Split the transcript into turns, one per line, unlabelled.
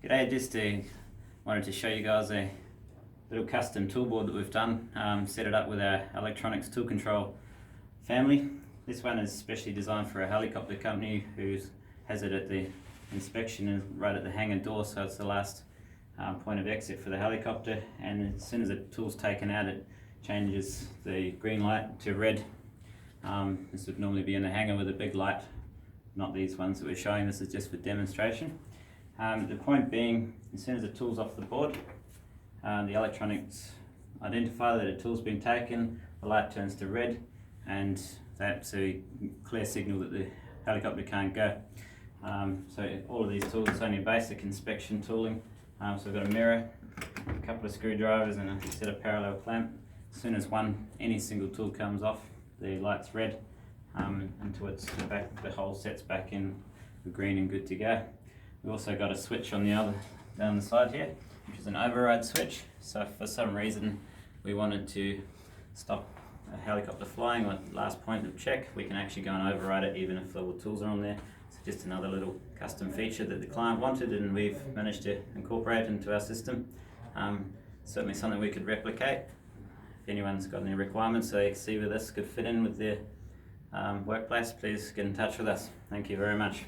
G'day, wanted to show you guys a little custom toolboard that we've done. Set it up with our electronics tool control family. This one is specially designed for a helicopter company who has it at the inspection and right at the hangar door, so it's the last point of exit for the helicopter, and as soon as the tool's taken out it changes the green light to red. This would normally be in the hangar with a big light, not these ones that we're showing. This is just for demonstration. The point being, as soon as the tool's off the board, the electronics identify that a tool's been taken, the light turns to red, and that's a clear signal that the helicopter can't go. So all of these tools, it's only basic inspection tooling. So we've got a mirror, a couple of screwdrivers and a set of parallel clamp. As soon as any single tool comes off, the light's red until it's back, the whole set's back in green and good to go. We've also got a switch on down the side here, which is an override switch. So if for some reason we wanted to stop a helicopter flying on last point of check, we can actually go and override it even if all the tools are on there. It's just another little custom feature that the client wanted and we've managed to incorporate into our system. Certainly something we could replicate. If anyone's got any requirements they see where this could fit in with their workplace, please get in touch with us. Thank you very much.